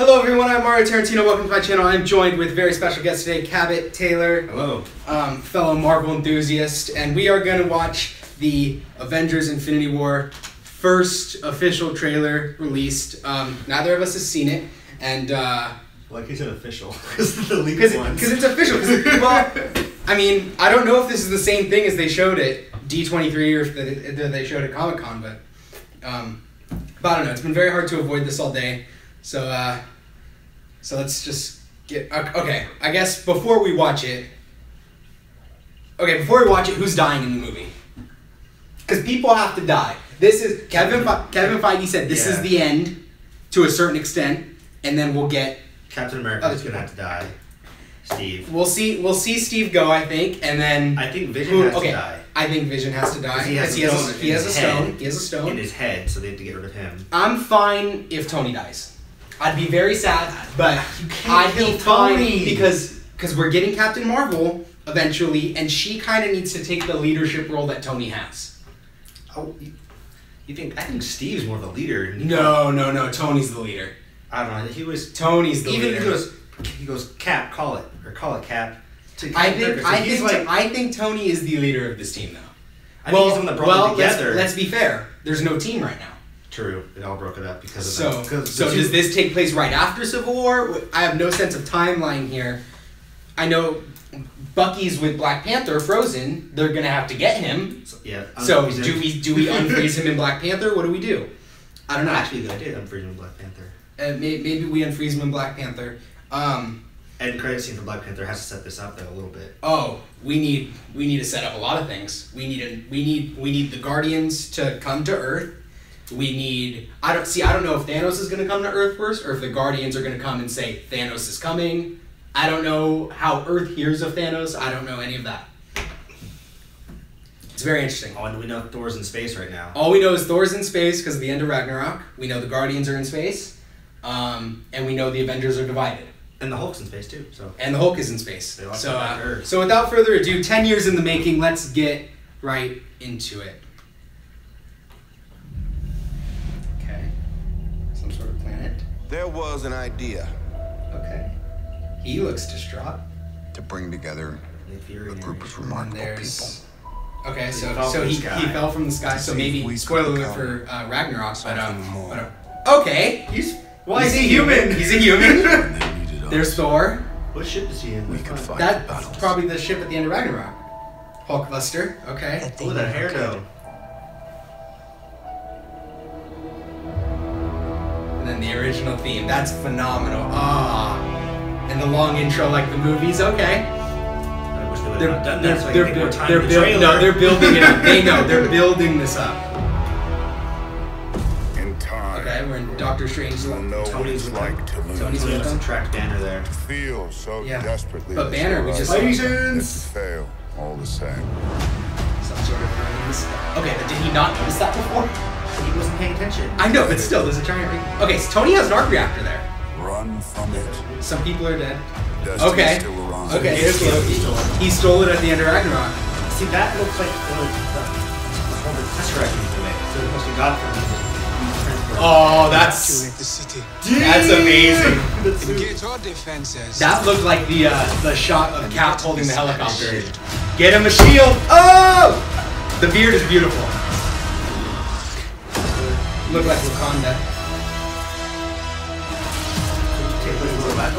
Hello everyone, I'm Mario Tarantino. Welcome to my channel. I'm joined with very special guest today, Cabot Taylor. Hello. Fellow Marvel enthusiast, and we are going to watch the Avengers Infinity War first official trailer released. Neither of us has seen it, and like you said, official because the leaked ones. Because it's official. Well, I mean, I don't know if this is the same thing as they showed at D23 or if they showed at Comic-Con, but I don't know. It's been very hard to avoid this all day, so let's just get okay. I guess before we watch it, who's dying in the movie? Because people have to die. This is Kevin Feige said this is the end to a certain extent, and then we'll get Captain America's gonna have to die. Steve. We'll see Steve go, I think, and then I think Vision has to die. I think Vision has to die. He has a stone in his head, so they have to get rid of him. I'm fine if Tony dies. I'd be very sad, but I'd be fine because we're getting Captain Marvel eventually, and she kind of needs to take the leadership role that Tony has. Oh, you think? I think Steve's more of a leader. No. Tony's the leader. I don't know. He was Tony's the leader. Even he goes Cap, call it Cap. I think Tony is the leader of this team, though. I think he's the one that brought them together. Let's be fair. There's no team right now. True. They all broke it up because of that. So does this take place right after Civil War? I have no sense of timeline here. I know Bucky's with Black Panther, frozen. They're gonna have to get him. So do we unfreeze him in Black Panther? What do we do? I don't know. Actually, I did unfreeze him in Black Panther. Maybe we unfreeze him in Black Panther. And credit scene for Black Panther has to set this up though a little bit. Oh, we need to set up a lot of things. We need the Guardians to come to Earth. I don't know if Thanos is going to come to Earth first or if the Guardians are going to come and say Thanos is coming. I don't know how Earth hears of Thanos. I don't know any of that. It's very interesting. Oh, and we know Thor's in space right now. All we know is Thor's in space because of the end of Ragnarok. We know the Guardians are in space. And we know the Avengers are divided. And the Hulk's in space too. And the Hulk is in space. So without further ado, 10 years in the making, let's get right into it. Some sort of planet. There was an idea. Okay. He looks distraught. To bring together a group of remarkable people. Okay, so he fell from the sky. So maybe spoiler alert for Ragnarok, but okay. He's a human. He's a human. There's Thor. What ship is he in? That's probably the ship at the end of Ragnarok. Hulkbuster. Okay. Oh, that hair though. And then the original theme. That's phenomenal. And the long intro like the movies. Okay. I wish they would have done that so I could take more time they're building it up. They know. They're building this up. In time. Okay, we're in Doctor Strange's Tony's like to lose. Tony's with them. Track Banner there. Feel so desperately. But Banner, we just patience. Fail all the same. Some sort of okay, but did he not notice that before? He wasn't paying attention. I know, but still, there's a giant ring. Okay, so Tony has an arc reactor there. Run from it. Some people are dead. Destiny still around. Okay, here's Loki. He stole it at the end of Ragnarok. See, that looks like one of the Tesseract used to make. So it must have got from him. Oh, that's amazing. That looked like the shot of Cap holding the helicopter. Get him a shield. Oh! The beard is beautiful. Look like Wakanda.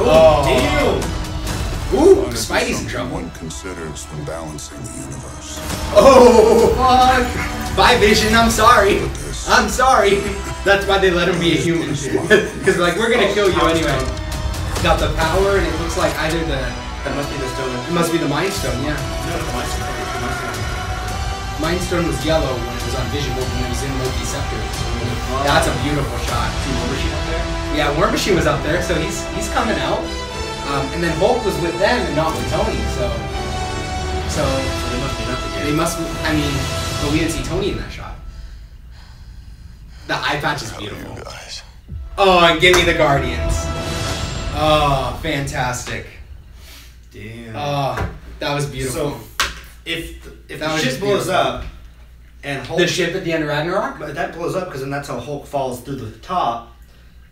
Oh, damn! Ooh, Spidey's in trouble. One considers when balancing the universe. Oh, fuck! Bye, Vision. I'm sorry. I'm sorry. That's why they let him be a human. Because like, we're gonna kill you anyway. Got the power, and it looks like either that must be the stone. It must be the Mind Stone, yeah. No, the Mind Stone. Mind Stone was yellow when it was on Vision, when it was in Loki's scepter. That's a beautiful shot. War Machine up there? Yeah, War Machine was up there, so he's coming out. And then Hulk was with them and not with Tony, so they must be nothing. They must. I mean, but we didn't see Tony in that shot. The eye patch is beautiful. Oh, and give me the Guardians. Oh, fantastic. Damn. Oh, that was beautiful. So, if the ship blows up, and Hulk... The ship at the end of Ragnarok? But that blows up because then that's how Hulk falls through the top.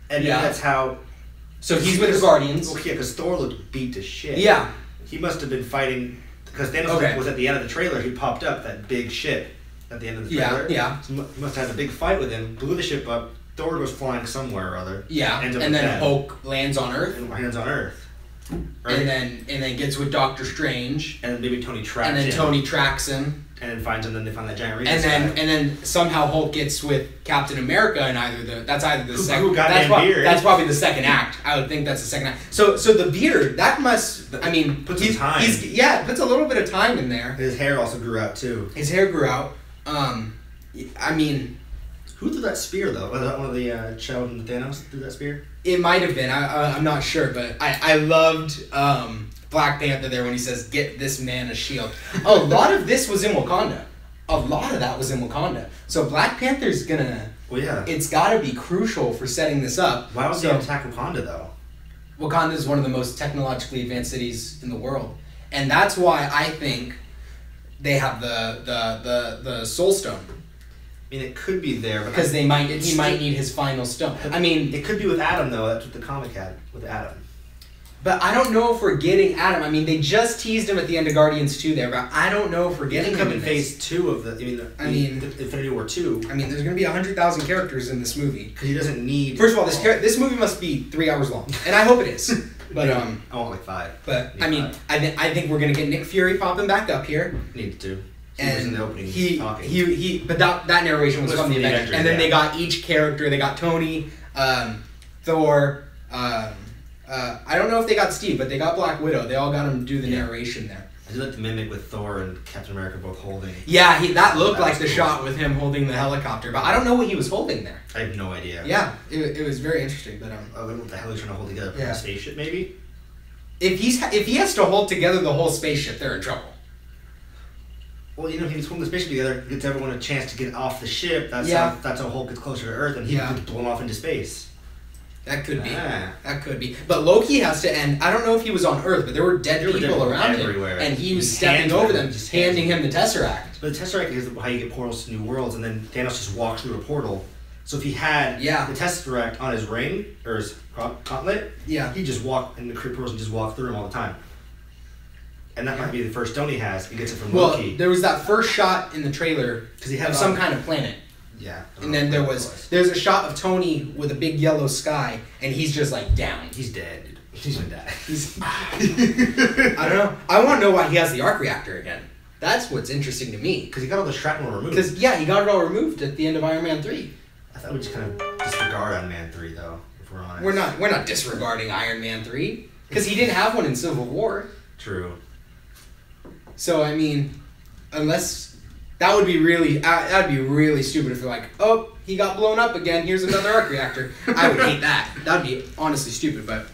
And then that's how So he's with the Guardians. Well, yeah, because Thor looked beat to shit. Yeah. He must have been fighting because Thanos was at the end of the trailer. He popped up that big ship at the end of the trailer. Yeah. So he must have had a big fight with him. Blew the ship up. Thor was flying somewhere or other. Yeah. And then Hulk lands on Earth. And lands on Earth. Right? And then gets with Doctor Strange. And maybe Tony tracks him. And then Tony tracks him. And then finds him. Then they find that giant ring. And then somehow Hulk gets with Captain America and that's either the second. Who got that beard? That's probably the second act. I would think that's the second act. So the beard that must. I mean, puts some time. It puts a little bit of time in there. His hair also grew out too. His hair grew out. I mean. Who threw that spear though? Was that one of the children of Thanos threw that spear? It might have been. I'm not sure, but I loved Black Panther there when he says, "Get this man a shield." A lot of this was in Wakanda. A lot of that was in Wakanda. So Black Panther's gonna. Well, yeah. It's got to be crucial for setting this up. Why would they attack Wakanda though? Wakanda is one of the most technologically advanced cities in the world, and that's why I think they have the Soul Stone. I mean, it could be there, but because he might need his final stone. I mean, it could be with Adam though. That's what the comic had with Adam. But I don't know if we're getting Adam. I mean, they just teased him at the end of Guardians 2 there, but I don't know if we're getting him in Phase 2 of the. Infinity War 2. I mean, there's going to be 100,000 characters in this movie because he doesn't need. First of all, this movie must be 3 hours long, and I hope it is. But I want like 5. But I mean, I think we're going to get Nick Fury popping back up here. Need to. And in the opening, but that narration was from the Avengers. And then they got each character. They got Tony, Thor. I don't know if they got Steve, but they got Black Widow. They all got him to do the narration there. I do like the mimic with Thor and Captain America both holding. Yeah, that looked like the shot with him holding the helicopter, but I don't know what he was holding there. I have no idea. Yeah, it was very interesting, but what the hell he's trying to hold together? A spaceship, maybe. If he has to hold together the whole spaceship, they're in trouble. Well, if he's holding the spaceship together, gives everyone a chance to get off the ship. That's how Hulk gets closer to Earth, and he gets blown off into space. That could be. That could be. But Loki has to end. I don't know if he was on Earth, but there were dead people around him, and he was stepping over them, just handing him the Tesseract. But the Tesseract is how you get portals to new worlds, and then Thanos just walks through a portal. So if he had the Tesseract on his ring or his gauntlet, he'd just walk, and the portals would just walk through him all the time. And that might be the first stone he has. He gets it from Loki. Well, there was that first shot in the trailer of some kind of planet. Yeah. And then there's a shot of Tony with a big yellow sky, and he's just like down. He's dead, dude. He's been dead. I don't know. I want to know why he has the arc reactor again. That's what's interesting to me. Because he got all the shrapnel removed. Because he got it all removed at the end of Iron Man 3. I thought we just kind of disregard Iron Man 3 though, if we're honest. We're not disregarding Iron Man 3 because he didn't have one in Civil War. True. So I mean, unless that would be really stupid if they're like, oh, he got blown up again. Here's another arc reactor. I would hate that. That'd be honestly stupid. But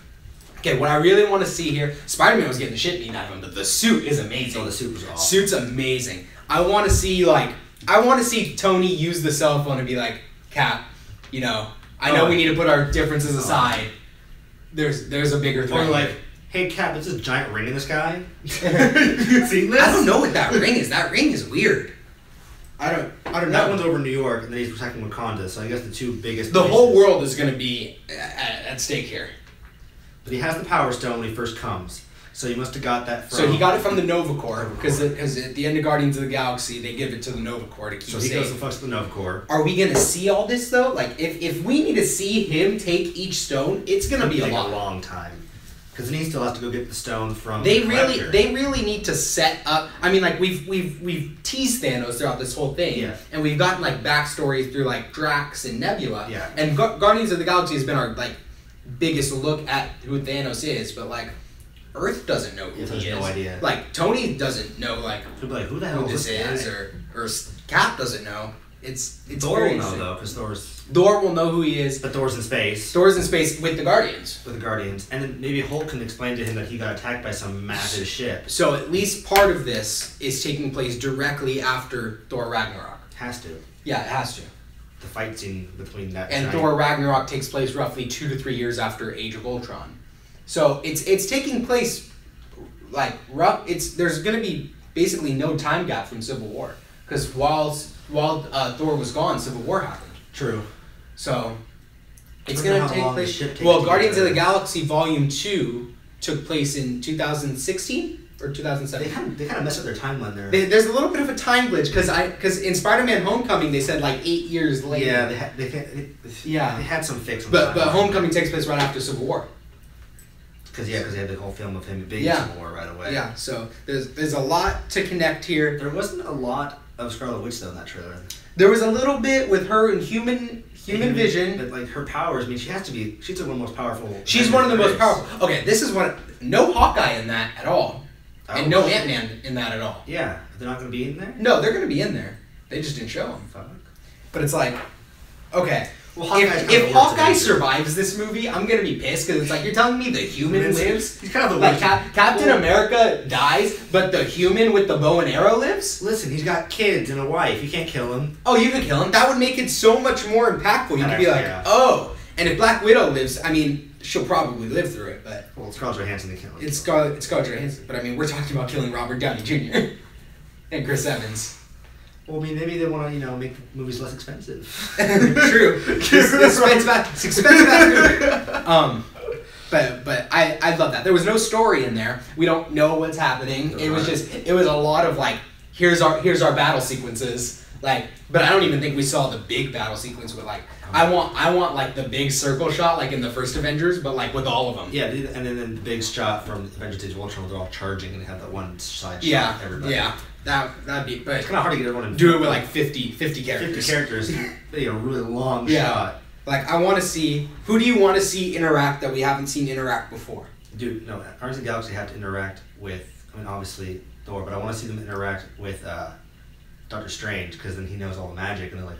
okay, what I really want to see here, Spider-Man was getting the shit beaten out of him, but the suit is amazing. Oh, the suit was awesome. Suit's amazing. I want to see Tony use the cell phone and be like, Cap, I know we need to put our differences aside. There's a bigger threat. Or like, hey Cap, there's this giant ring in the sky. Seen this? I don't know what that ring is. That ring is weird. I don't know. That one's over New York, and then he's protecting Wakanda. So I guess the two biggest. The whole world is going to be at stake here. But he has the Power Stone when he first comes, so he must have got that from. So he got it from the Nova Corps because at the end of Guardians of the Galaxy they give it to the Nova Corps to keep safe. So he goes and fucks the Nova Corps. Are we going to see all this though? Like if we need to see him take each stone, it's going to be a long time. Because then he still has to go get the stone from. They really need to set up. I mean, like we've teased Thanos throughout this whole thing, and we've gotten like backstories through like Drax and Nebula, and Guardians of the Galaxy has been our like biggest look at who Thanos is, but like Earth doesn't know who he is. No idea. Like Tony doesn't know like who the hell this is, or Cap doesn't know. It's Thor will know though, because Thor will know who he is. But Thor's in space. Thor's in space with the Guardians. And then maybe Hulk can explain to him that he got attacked by some massive ship. So at least part of this is taking place directly after Thor Ragnarok. Has to. Yeah, it has to. The fight scene between that. And Thor Ragnarok takes place roughly 2 to 3 years after Age of Ultron. So it's taking place like rough. There's going to be basically no time gap from Civil War because while Thor was gone, Civil War happened. True. So, It's gonna take place. Well, Guardians of the Galaxy Volume 2 took place in 2016 or 2017. They kind of messed up their timeline there. There's a little bit of a time glitch because in Spider-Man: Homecoming they said like 8 years later. Yeah, they had some fix. But Homecoming takes place right after Civil War. Because they had the whole film of him being Civil War right away. Yeah, so there's a lot to connect here. There wasn't a lot of Scarlet Witch though in that trailer. There was a little bit with her and Human Vision. But like her powers, I mean, she's one of the most powerful. She's one of the most powerful. Okay, this is no Hawkeye in that at all. And no Ant-Man in that at all. Yeah. They're not going to be in there? No, they're going to be in there. They just didn't show them. Fuck. But it's like, okay. Well, if Hawkeye survives this movie, I'm going to be pissed because it's like, you're telling me the human lives? He's kind of the like Captain America dies, but the human with the bow and arrow lives? Listen, he's got kids and a wife. You can't kill him. Oh, you could kill him. That would make it so much more impactful. You could be like, oh. And if Black Widow lives, I mean, she'll probably live through it, but... Well, it's Scarlett Johansson they kill. It's Scarlett Johansson, but I mean, we're talking about killing Robert Downey Jr. and Chris Evans. Well, I mean, maybe they want to, make movies less expensive. True. It's expensive. But I love that. There was no story in there. We don't know what's happening. It was a lot of like, here's our battle sequences. Like, but I don't even think we saw the big battle sequence with like, I want like the big circle shot like in the first Avengers, but like with all of them. Yeah, and then the big shot from Avengers: Age of Ultron where they're all charging and they have that one side shot of everybody. Yeah, that'd be. But it's kind of hard to get everyone in. Do it with like 50 characters. 50 characters. A really long shot. Like I want to see. Who do you want to see interact that we haven't seen interact before? Dude, no. Guardians of the Galaxy have to interact with. I mean, obviously Thor, but I want to see them interact with Doctor Strange because then he knows all the magic and they're like.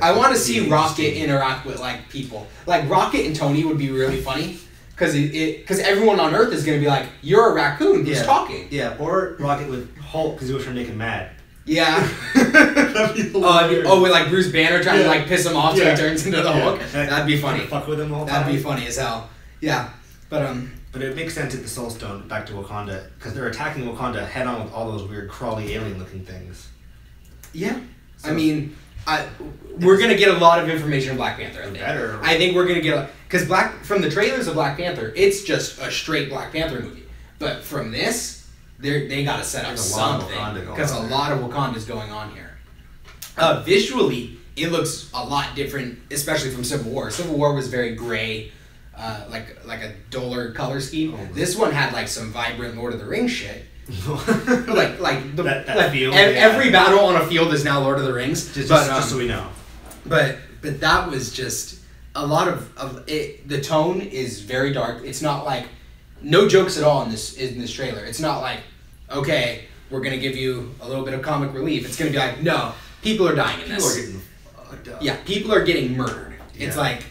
I want to see Rocket interact with like people. Like Rocket and Tony would be really funny because everyone on Earth is gonna be like, "You're a raccoon who's talking." Yeah, or Rocket with Hulk because he was trying to make him mad. Yeah. That'd be hilarious. With like Bruce Banner trying to like piss him off so he turns into the Hulk. That'd be funny. Fuck with him all the time. That'd be funny as hell. Yeah, but But it makes sense at the Soul Stone back to Wakanda because they're attacking Wakanda head on with all those weird crawly alien looking things. Yeah, so, I mean. We're gonna get a lot of information on Black Panther. I think we're gonna get because from the trailers of Black Panther, it's just a straight Black Panther movie. But from this, they gotta set up something because a lot of Wakanda's going on here. Visually, it looks a lot different, especially from Civil War. Civil War was very gray, like a duller color scheme. Oh, this one had like some vibrant Lord of the Rings shit. Every battle on a field is now Lord of the Rings. Just so we know. But that was just a lot of it. The tone is very dark. It's not like no jokes at all in this trailer. It's not like, okay, we're gonna give you a little bit of comic relief. It's gonna be like, no, people are dying in this. People are getting fucked up. Yeah, people are getting murdered. Yeah. It's like.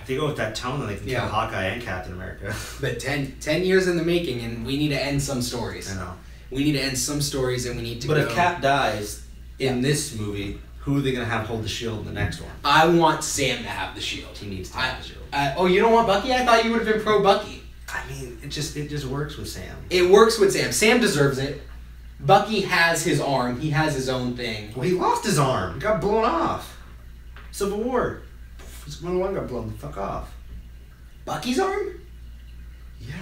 If they go with that tone, then they can kill Hawkeye and Captain America. But 10 years in the making, and we need to end some stories. I know. We need to end some stories, and we need to But if Cap dies in this movie, who are they going to have hold the shield in the next one? I want Sam to have the shield. He needs to have the shield. Oh, you don't want Bucky? I thought you would have been pro Bucky. I mean, it just works with Sam. It works with Sam. Sam deserves it. Bucky has his arm. He has his own thing. Well, he lost his arm. It got blown off. Civil War. His one got blown the fuck off. Bucky's arm? Yeah.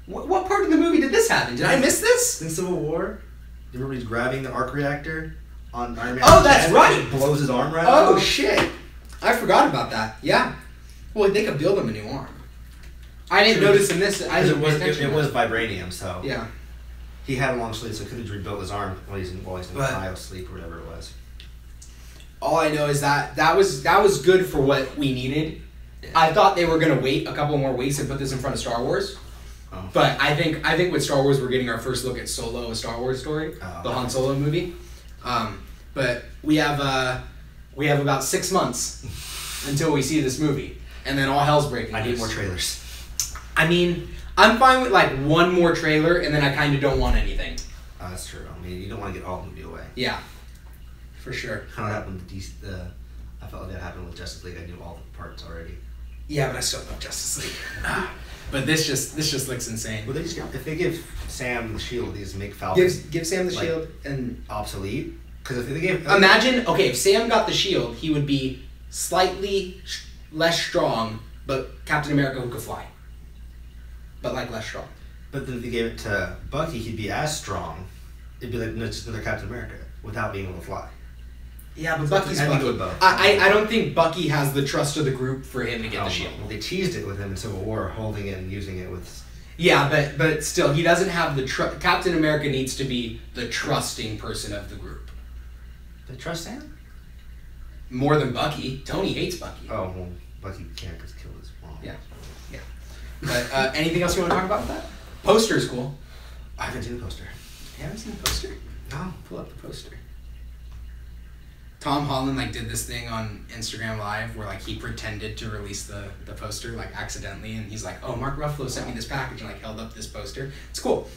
What part of the movie did this happen? Did I miss this? In Civil War, everybody's grabbing the arc reactor on Iron Man. Oh, that's right. It blows his arm right off. Oh, shit. I forgot about that. Yeah. Well, they could build him a new arm. I didn't notice in this. It was vibranium, so. Yeah. He had a long sleeve, so he could have rebuilt his arm while he's in cryo sleep or whatever it was. All I know is that was good for what we needed. Yeah. I thought they were gonna wait a couple more weeks and put this in front of Star Wars. Oh. But I think with Star Wars we're getting our first look at Solo, a Star Wars story, the Han Solo movie. But we have about 6 months until we see this movie, and then all hell's breaking loose. I need more trailers. I mean, I'm fine with like one more trailer, and then I kind of don't want anything. That's true. I mean, you don't want to get all the movie away. Yeah. For sure. Kind of happened with I felt like that happened with Justice League. I knew all the parts already. Yeah, but I still love Justice League. But this just looks insane. Well, if they give Sam the shield, they just make Falcon. Give Sam the shield and obsolete. Because if they give imagine if Sam got the shield, he would be slightly less strong, but Captain America who could fly. But like less strong. But then if they gave it to Bucky, he'd be as strong. It'd be like just another Captain America without being able to fly. Yeah, but Bucky's Bucky. I don't think Bucky has the trust of the group for him to get the shield. Well, they teased it with him in Civil War, holding it and using it with... Yeah, but still, he doesn't have the trust. Captain America needs to be the trusting person of the group. They trust him? More than Bucky. Tony hates Bucky. Oh, well, Bucky can't get killed his mom. Yeah. But anything else you want to talk about with that? Poster's cool. I haven't seen the poster. You haven't seen the poster? No. Pull up the poster. Tom Holland did this thing on Instagram Live where he pretended to release the poster accidentally, and he's like, "Oh, Mark Ruffalo sent me this package," and held up this poster. It's cool.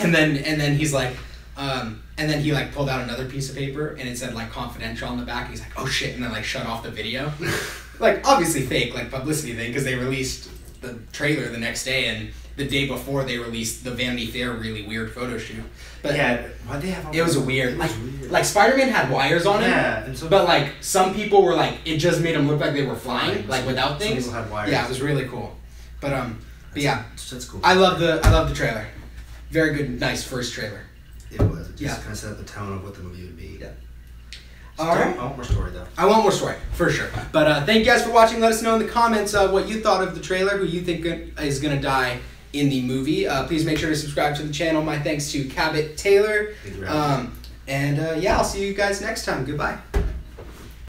And then he's like, and then he pulled out another piece of paper and it said confidential on the back. And he's like, "Oh shit!" And then shut off the video. Obviously fake publicity thing because they released the trailer the next day, and the day before they released the Vanity Fair really weird photo shoot. But yeah, why'd they have all it was weird. Spider-Man had wires on it. Yeah, and so but some people were it just made them look like they were flying, without things. Some people had wires. Yeah, it was really cool. But yeah, that's cool. I love the trailer. Very good, nice first trailer. It was. It just kind of set up the tone of what the movie would be. Yeah. All right. I want more story though. I want more story for sure. But thank you guys for watching. Let us know in the comments what you thought of the trailer. Who you think is gonna die in the movie. Please make sure to subscribe to the channel. My thanks to Cabot Taylor. Yeah, I'll see you guys next time. Goodbye.